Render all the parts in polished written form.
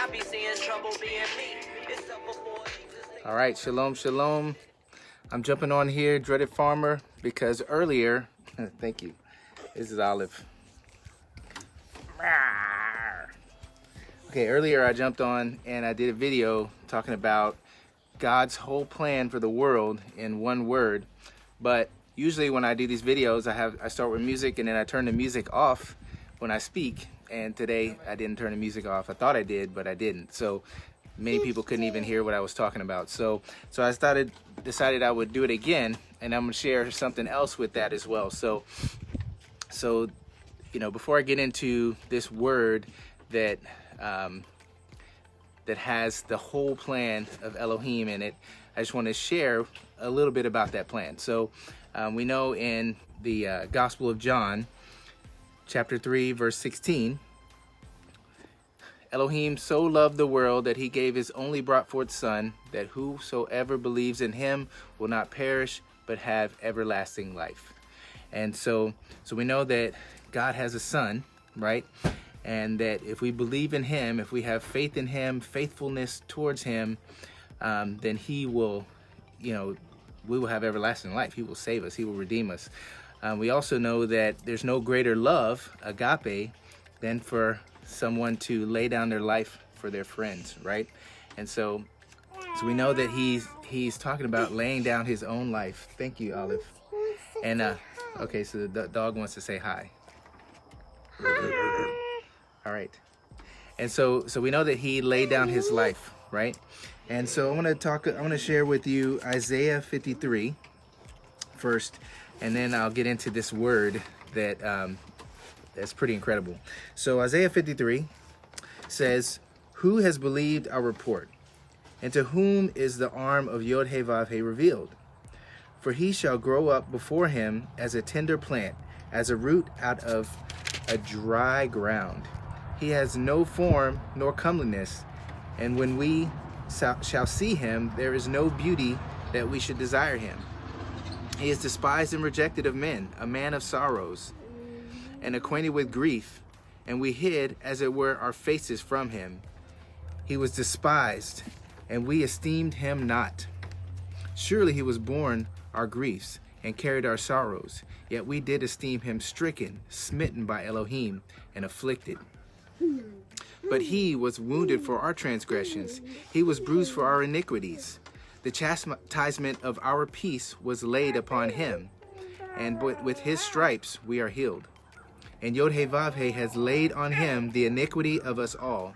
I be seeing trouble being me. It's up before All right, shalom, shalom. I'm jumping on here, Dreaded Farmer, because earlier, thank you, this is Olive. Okay, earlier I jumped on and I did a video talking about God's whole plan for the world in one word. But usually when I do these videos, I start with music and then I turn the music off when I speak. And today I didn't turn the music off. I thought I did, but I didn't. So many people couldn't even hear what I was talking about. So I decided I would do it again, and I'm gonna share something else with that as well. So you know, before I get into this word that that has the whole plan of Elohim in it, I just want to share a little bit about that plan. So we know in the Gospel of John, chapter 3, verse 16, Elohim so loved the world that he gave his only brought forth son, that whosoever believes in him will not perish, but have everlasting life. And so we know that God has a son, right? And that if we believe in him, if we have faith in him, faithfulness towards him, then he will, you know, we will have everlasting life. He will save us. He will redeem us. We also know that there's no greater love, agape, than for someone to lay down their life for their friends, right? And so we know that he's talking about laying down his own life. Thank you, Olive. And okay, so the dog wants to say hi. All right. And so we know that he laid down his life, right? And so I want to share with you Isaiah 53 first, and then I'll get into this word that that's pretty incredible. So Isaiah 53 says, "Who has believed our report? And to whom is the arm of Yod-Heh-Vav-Heh revealed? For he shall grow up before him as a tender plant, as a root out of a dry ground. He has no form nor comeliness, and when we shall see him, there is no beauty that we should desire him. He is despised and rejected of men, a man of sorrows, and acquainted with grief, and we hid, as it were, our faces from him. He was despised, and we esteemed him not. Surely he was borne our griefs, and carried our sorrows, yet we did esteem him stricken, smitten by Elohim, and afflicted. But he was wounded for our transgressions, he was bruised for our iniquities. The chastisement of our peace was laid upon him, and with his stripes we are healed. And Yod-Heh-Vav-Heh has laid on him the iniquity of us all.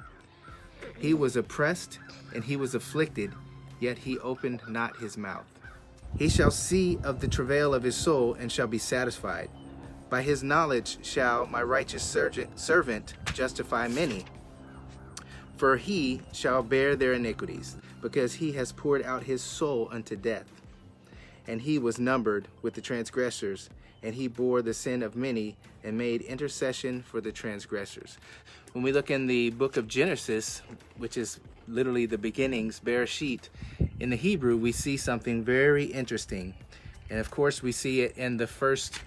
He was oppressed, and he was afflicted, yet he opened not his mouth. He shall see of the travail of his soul, and shall be satisfied. By his knowledge shall my righteous servant justify many. For he shall bear their iniquities, because he has poured out his soul unto death. And he was numbered with the transgressors, and he bore the sin of many, and made intercession for the transgressors." When we look in the book of Genesis, which is literally the beginnings, Bereshit, in the Hebrew, we see something very interesting. And of course, we see it in the first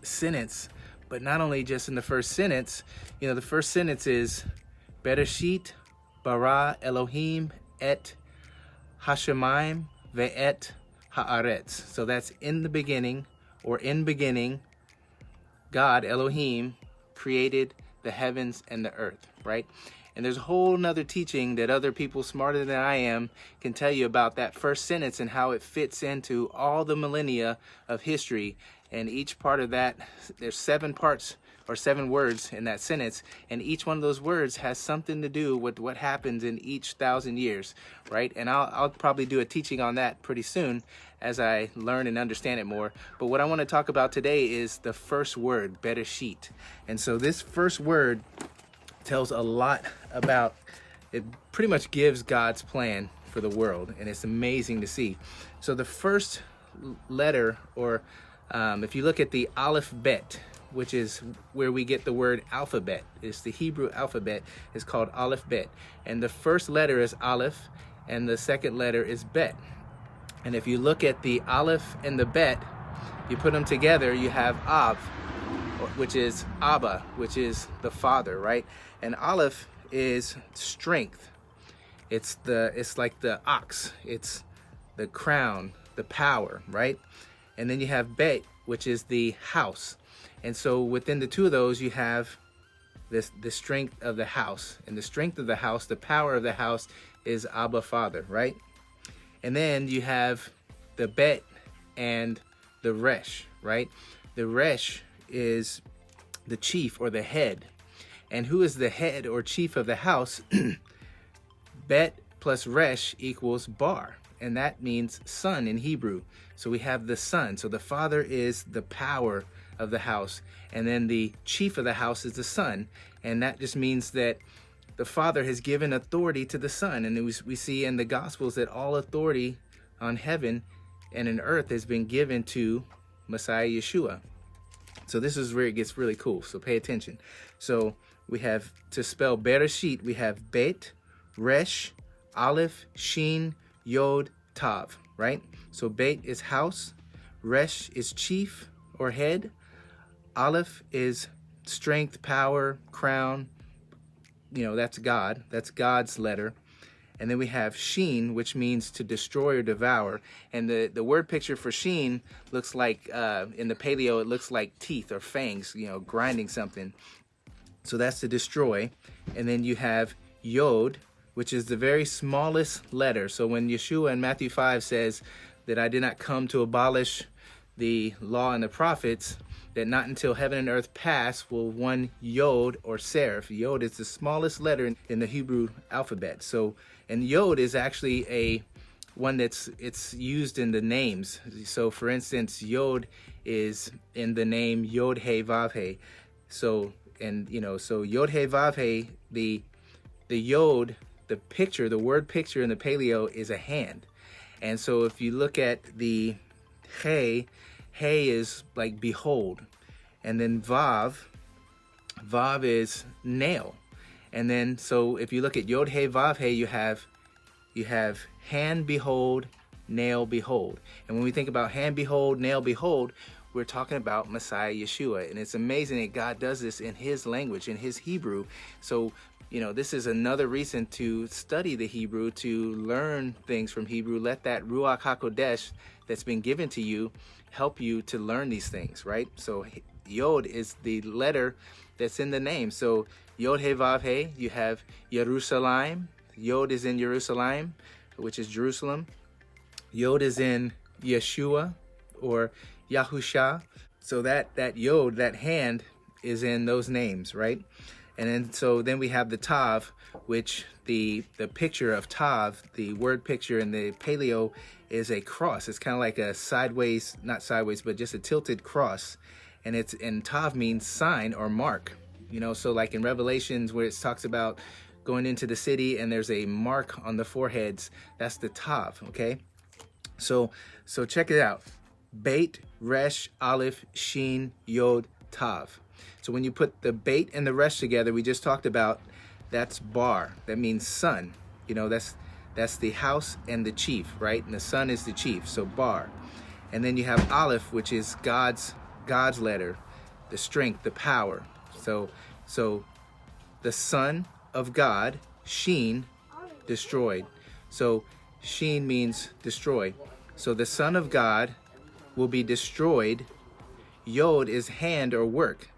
sentence, but not only just in the first sentence. You know, the first sentence is Bereshit bara Elohim et hashemayim ve'et haaretz. So that's in the beginning, or in beginning, God, Elohim, created the heavens and the earth, right? And there's a whole nother teaching that other people smarter than I am can tell you about that first sentence and how it fits into all the millennia of history. And each part of that, there's 7 parts or 7 words in that sentence, and each one of those words has something to do with what happens in each 1,000 years, right? And I'll probably do a teaching on that pretty soon as I learn and understand it more. But what I want to talk about today is the first word, Bereshit. And so this first word tells a lot about, it pretty much gives God's plan for the world, and it's amazing to see. So the first letter, or if you look at the Aleph Bet, which is where we get the word alphabet, it's the Hebrew alphabet, is called Aleph Bet. And the first letter is Aleph, and the second letter is Bet. And if you look at the Aleph and the Bet, you put them together, you have Av, which is Abba, which is the Father, right? And Aleph is strength. It's like the ox. It's the crown, the power, right? And then you have Bet, which is the house. And so within the two of those, you have the strength of the house. And the strength of the house, the power of the house is Abba Father, right? And then you have the Bet and the Resh, right? The Resh is the chief or the head. And who is the head or chief of the house? Bet plus Resh equals Bar, and that means son in Hebrew. So we have the son. So the father is the power of the house, and then the chief of the house is the son, and that just means that the father has given authority to the son. And we see in the Gospels that all authority on heaven and in earth has been given to Messiah Yeshua. So this is where it gets really cool, so pay attention. So we have, to spell Bereshit, we have Bet, Resh, Aleph, Shin, Yod, Tav, right? So Bet is house, Resh is chief or head, Aleph is strength, power, crown, that's God, that's God's letter. And then we have Shin, which means to destroy or devour. And the word picture for Shin looks like, in the Paleo, it looks like teeth or fangs, grinding something. So that's to destroy. And then you have Yod, which is the very smallest letter. So when Yeshua in Matthew 5 says that I did not come to abolish the law and the prophets, that not until heaven and earth pass will one Yod or Serif. Yod is the smallest letter in the Hebrew alphabet. So, and Yod is actually one it's used in the names. So for instance, Yod is in the name Yod He Vav He. So, and so Yod He Vav He, the Yod, the picture, the word picture in the Paleo is a hand. And so if you look at the He is like behold. And then Vav is nail. And then so if you look at Yod He Vav He, you have hand behold, nail behold. And when we think about hand behold, nail behold, we're talking about Messiah Yeshua. And it's amazing that God does this in his language, in his Hebrew. So this is another reason to study the Hebrew, to learn things from Hebrew. Let that Ruach HaKodesh that's been given to you help you to learn these things, right? So Yod is the letter that's in the name. So Yod He Vav He, you have Jerusalem. Yod is in Jerusalem, which is Jerusalem. Yod is in Yeshua or Yahusha. So that Yod, that hand, is in those names, right? And then we have the Tav, which the picture of Tav, the word picture in the Paleo, is a cross. It's kind of like a sideways, not sideways, but just a tilted cross. And Tav means sign or mark. So like in Revelations where it talks about going into the city and there's a mark on the foreheads, that's the Tav, okay? So check it out. Bet, Resh, Aleph, Shin, Yod, Tav. So when you put the Bet and the Resh together, we just talked about, that's Bar. That means son. That's the house and the chief, right? And the son is the chief, so Bar. And then you have Aleph, which is God's letter, the strength, the power. So the son of God, Shin, destroyed. So Shin means destroy. So the son of God will be destroyed. Yod is hand or work.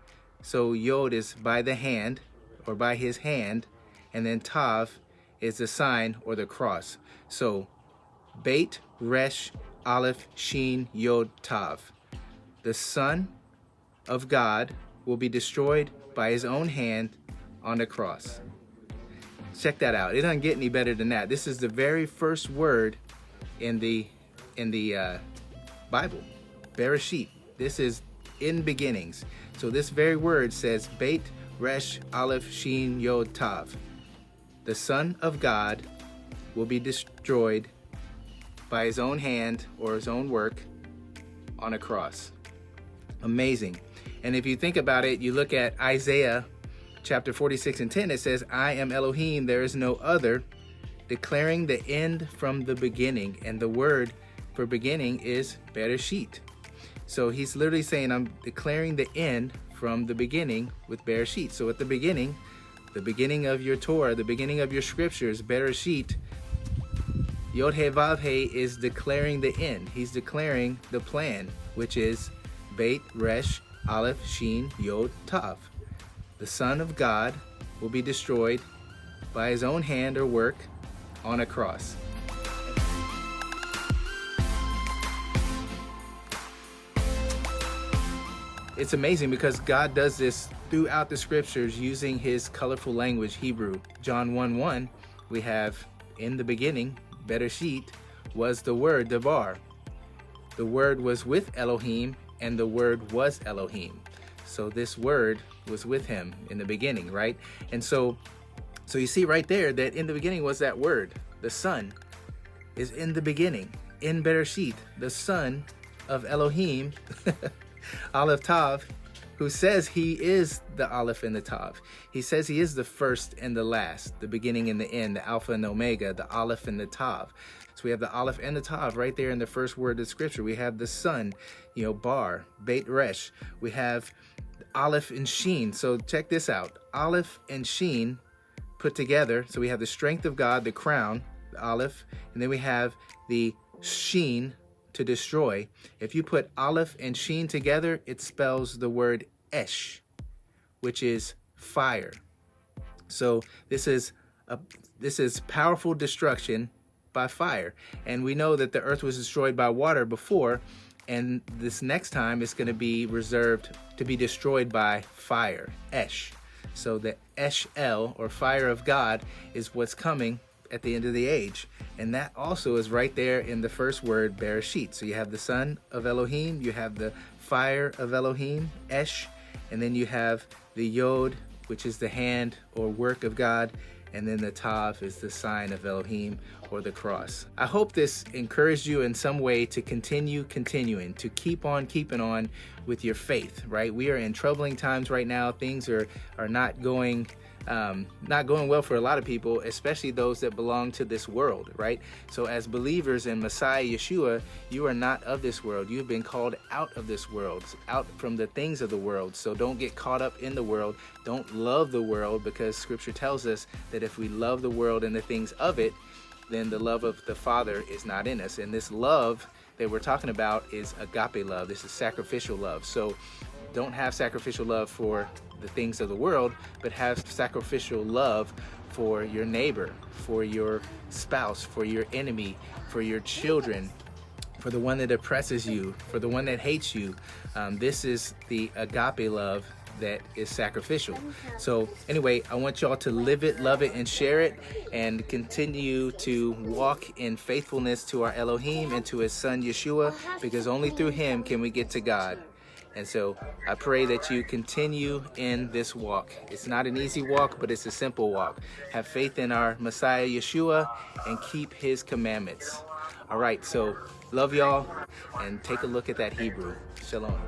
So Yod is by the hand or by his hand, and then Tav is the sign or the cross. So Bet, Resh, Aleph, Shin, Yod, Tav. The Son of God will be destroyed by his own hand on the cross. Check that out. It doesn't get any better than that. This is the very first word in the Bible, Bereshit. This is in beginnings. So this very word says Bet, Resh, Aleph, Shin, Yod, Tav. The Son of God will be destroyed by his own hand or his own work on a cross. Amazing. And if you think about it, you look at Isaiah chapter 46 and 10, it says, I am Elohim, there is no other, declaring the end from the beginning. And the word for beginning is Bereshit. So he's literally saying, I'm declaring the end from the beginning with Bereshit. So at the beginning, the beginning of your Torah, the beginning of your scriptures, Bereshit, Yod He Vav He is declaring the end. He's declaring the plan, which is Beit, Resh, Aleph, Shin, Yod, Tav. The Son of God will be destroyed by his own hand or work on a cross. It's amazing because God does this throughout the scriptures using his colorful language, Hebrew. John 1:1, we have, in the beginning, Bereshit, was the Word, Devar. The Word was with Elohim, and the Word was Elohim. So this Word was with him in the beginning, right? And so you see right there that in the beginning was that Word. The Son is in the beginning, in Bereshit, the Son of Elohim, Aleph Tav, who says he is the Aleph and the Tav. He says he is the first and the last, the beginning and the end, the Alpha and Omega, the Aleph and the Tav. So we have the Aleph and the Tav right there in the first word of Scripture. We have the Son, Bar, Beit Resh. We have Aleph and Shin. So check this out. Aleph and Shin put together. So we have the strength of God, the crown, the Aleph, and then we have the Shin, to destroy. If you put Aleph and Shin together, it spells the word Esh, which is fire. So this is powerful destruction by fire. And we know that the earth was destroyed by water before, and this next time it's going to be reserved to be destroyed by fire, Esh. So the Esh El, or fire of God, is what's coming at the end of the age. And that also is right there in the first word, Bereshit. So you have the Son of Elohim, you have the fire of Elohim, Esh, and then you have the Yod, which is the hand or work of God, and then the Tav is the sign of Elohim, or the cross. I hope this encouraged you in some way to continuing, to keep on keeping on with your faith, right? We are in troubling times right now. Things are not going well for a lot of people, especially those that belong to this world, right? So as believers in Messiah Yeshua, you are not of this world. You've been called out of this world, out from the things of the world. So don't get caught up in the world. Don't love the world, because Scripture tells us that if we love the world and the things of it, then the love of the Father is not in us. And this love that we're talking about is agape love. This is sacrificial love. So don't have sacrificial love for the things of the world, but have sacrificial love for your neighbor, for your spouse, for your enemy, for your children, for the one that oppresses you, for the one that hates you. This is the agape love that is sacrificial. So anyway, I want y'all to live it, love it, and share it, and continue to walk in faithfulness to our Elohim and to his Son Yeshua, because only through him can we get to God. And so I pray that you continue in this walk. It's not an easy walk, but it's a simple walk. Have faith in our Messiah Yeshua and keep his commandments. All right, so love y'all, and take a look at that Hebrew. Shalom.